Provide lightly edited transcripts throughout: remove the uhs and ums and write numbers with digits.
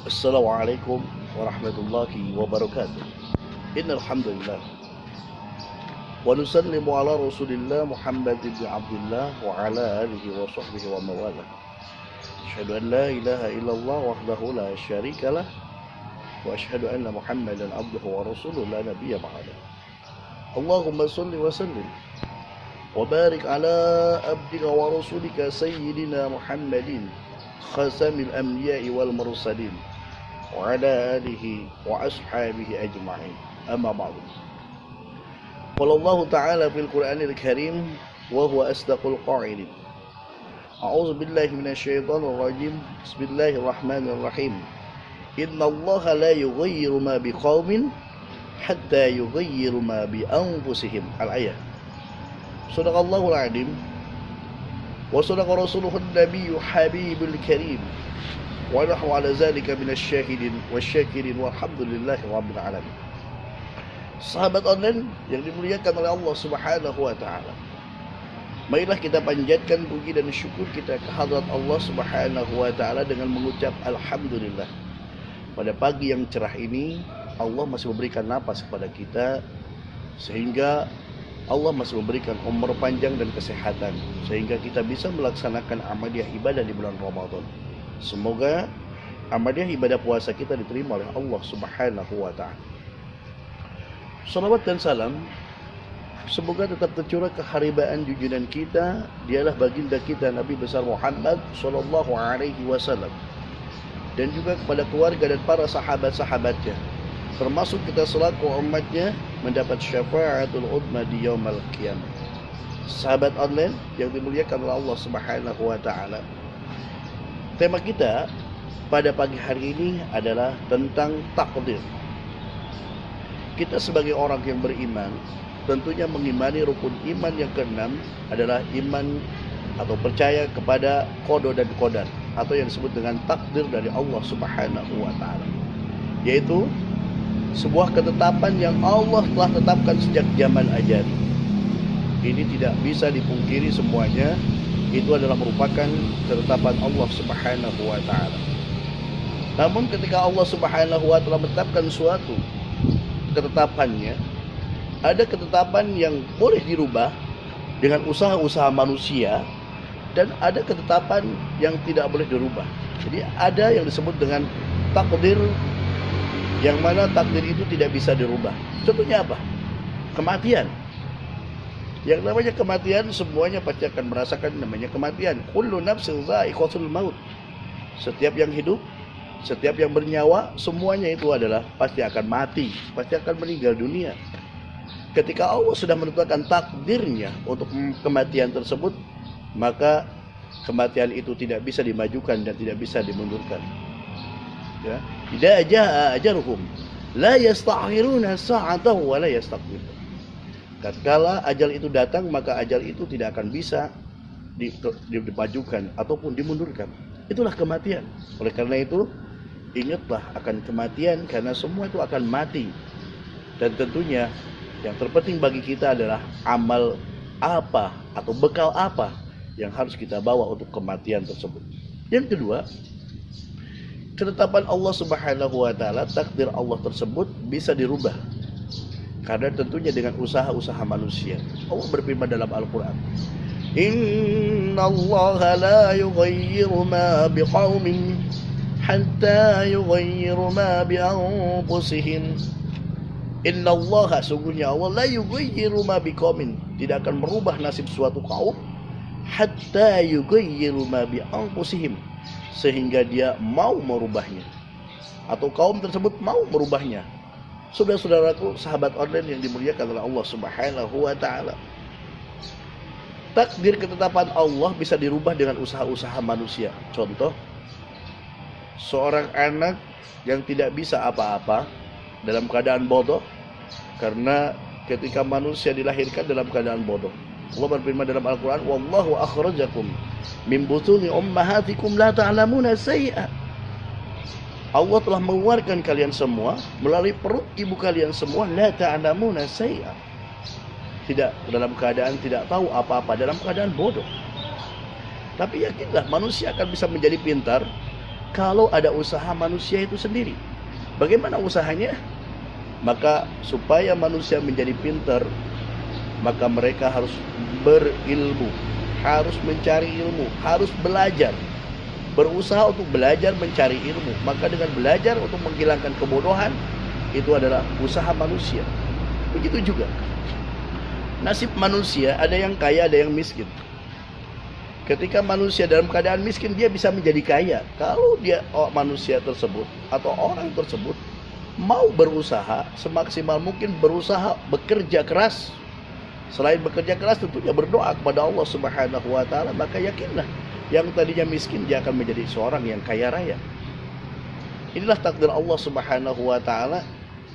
Assalamualaikum warahmatullahi wabarakatuh. Innal hamdalillah wa nusallimu ala Rasulillah Muhammad bin Abdullah wa ala alihi wa sahbihi wa mawalah. Asyhadu an la ilaha illallah wahdahu la syarikalah wa asyhadu anna Muhammadan abduhu wa rasuluhu la nabiyya ba'dah. Allahumma salli wa sallim wa barik ala abdika wa rasulika sayyidina Muhammadin khatamil anbiya'i wal mursalin wa ala alihi wa ashabihi ajma'in. Amma ba'du. Qala Allah Ta'ala fil Qur'anil Karim wa huwa asdaqul qa'ilin. A'udzu billahi minasyaitonir rajim. Bismillahirrahmanirrahim. Inna Allah la yughayyiru ma biqaumin hatta yughayyiru ma bi anfusihim. Al-ayah. Shadaqallahul 'azim. Wa sadaqa rasuluhun nabiyyu habibul karim. Wa nahnu ala zalika minasyahidin wasyakirin walhamdulillahi rabbil alamin. Sahabat online yang dimuliakan oleh Allah Subhanahu wa taala. Marilah kita panjatkan puji dan syukur kita ke hadirat Allah Subhanahu wa taala dengan mengucap alhamdulillah. Pada pagi yang cerah ini Allah masih memberikan napas kepada kita sehingga Allah masih memberikan umur panjang dan kesehatan sehingga kita bisa melaksanakan amaliyah ibadah di bulan Ramadan. Semoga amaliyah ibadah puasa kita diterima oleh Allah Subhanahu wa taala. Salawat dan salam semoga tetap tercurah keharibaan junjungan kita, dialah baginda kita Nabi besar Muhammad sallallahu alaihi wasallam, dan juga kepada keluarga dan para sahabat-sahabatnya, termasuk kita selaku umatnya mendapat syafaatul uzma di yaumil qiyamah. Sahabat online yang dimuliakan oleh Allah Subhanahu wa taala. Tema kita pada pagi hari ini adalah tentang takdir. Kita sebagai orang yang beriman tentunya mengimani rukun iman yang keenam adalah iman atau percaya kepada qada dan qadar atau yang disebut dengan takdir dari Allah Subhanahu wa taala, yaitu sebuah ketetapan yang Allah telah tetapkan sejak zaman ajali. Ini tidak bisa dipungkiri semuanya, itu adalah merupakan ketetapan Allah Subhanahu wa taala. Namun ketika Allah Subhanahu wa taala menetapkan suatu ketetapannya, ada ketetapan yang boleh dirubah dengan usaha-usaha manusia dan ada ketetapan yang tidak boleh dirubah. Jadi ada yang disebut dengan takdir yang mana takdir itu tidak bisa dirubah. Contohnya apa? Kematian. Yang namanya kematian semuanya pasti akan merasakan namanya kematian. Kullu nafsin dha'iqatul maut. Setiap yang hidup, setiap yang bernyawa, semuanya itu adalah pasti akan mati, pasti akan meninggal dunia. Ketika Allah sudah menetapkan takdirnya untuk kematian tersebut, maka kematian itu tidak bisa dimajukan dan tidak bisa dimundurkan. Ya, idza jaa ajaluhum la yastakhiruna sa'atan wa la yastaqdimun. Tatkala ajal itu datang, maka ajal itu tidak akan bisa dimajukan ataupun dimundurkan. Itulah kematian. Oleh karena itu, ingatlah akan kematian karena semua itu akan mati. Dan tentunya yang terpenting bagi kita adalah amal apa atau bekal apa yang harus kita bawa untuk kematian tersebut. Yang kedua, ketetapan Allah Subhanahu wa taala, takdir Allah tersebut bisa dirubah. Karena tentunya dengan usaha-usaha manusia. Allah berfirman dalam Al-Qur'an, "Innallaha la yughayyiru ma biqaumin hatta yughayyiru ma bi anfusihim." Innallaha, sungguhnya Allah, la yughayyiru ma biqaumin, tidak akan merubah nasib suatu kaum hatta yughayyiru ma bi anfusihim, sehingga dia mau merubahnya atau kaum tersebut mau merubahnya. Saudara-saudaraku, sahabat online yang dimuliakan oleh Allah Subhanahu wa taala. Takdir ketetapan Allah bisa dirubah dengan usaha-usaha manusia. Contoh, seorang anak yang tidak bisa apa-apa dalam keadaan bodoh, karena ketika manusia dilahirkan dalam keadaan bodoh. Allah berfirman dalam Al-Quran, "Wallahu akhrajakum min butuni ummahatikum la ta'lamuna syai'a." Allah telah mengeluarkan kalian semua melalui perut ibu kalian semua, la ta'lamuna syai'a, tidak dalam keadaan tidak tahu apa-apa, dalam keadaan bodoh. Tapi yakinlah manusia akan bisa menjadi pintar kalau ada usaha manusia itu sendiri. Bagaimana usahanya? Maka supaya manusia menjadi pintar, maka mereka harus berilmu, harus mencari ilmu, harus belajar. Berusaha untuk belajar mencari ilmu. Maka dengan belajar untuk menghilangkan kebodohan, itu adalah usaha manusia. Begitu juga nasib manusia, ada yang kaya, ada yang miskin. Ketika manusia dalam keadaan miskin, dia bisa menjadi kaya kalau manusia tersebut atau orang tersebut mau berusaha semaksimal mungkin, berusaha bekerja keras. Selain bekerja keras, tentunya berdoa kepada Allah Subhanahu wa taala, maka yakinlah yang tadinya miskin dia akan menjadi seorang yang kaya raya. Inilah takdir Allah Subhanahu wa taala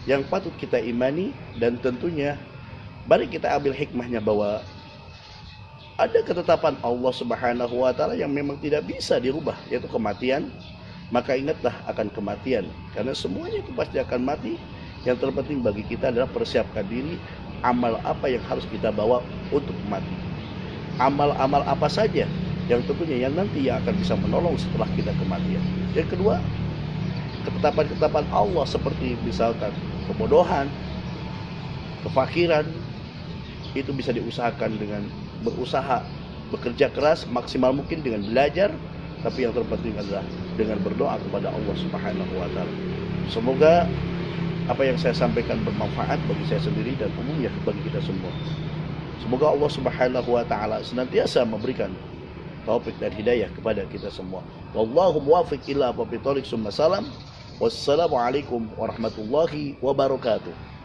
yang patut kita imani, dan tentunya mari kita ambil hikmahnya bahwa ada ketetapan Allah Subhanahu wa taala yang memang tidak bisa dirubah, yaitu kematian. Maka ingatlah akan kematian, karena semuanya itu pasti akan mati. Yang terpenting bagi kita adalah persiapkan diri, amal apa yang harus kita bawa untuk mati. Amal-amal apa saja yang tentunya yang nanti yang akan bisa menolong setelah kita kematian. Yang kedua, ketetapan-ketetapan Allah seperti misalkan kebodohan, kefakiran, itu bisa diusahakan dengan berusaha, bekerja keras maksimal mungkin dengan belajar, tapi yang terpenting adalah dengan berdoa kepada Allah Subhanahu wa taala. Semoga apa yang saya sampaikan bermanfaat bagi saya sendiri dan umumnya bagi kita semua. Semoga Allah Subhanahu wa taala senantiasa memberikan taufik dan hidayah kepada kita semua. Wallahu muwaffiq ila aqwamit thoriq. Wassalamualaikum warahmatullahi wabarakatuh.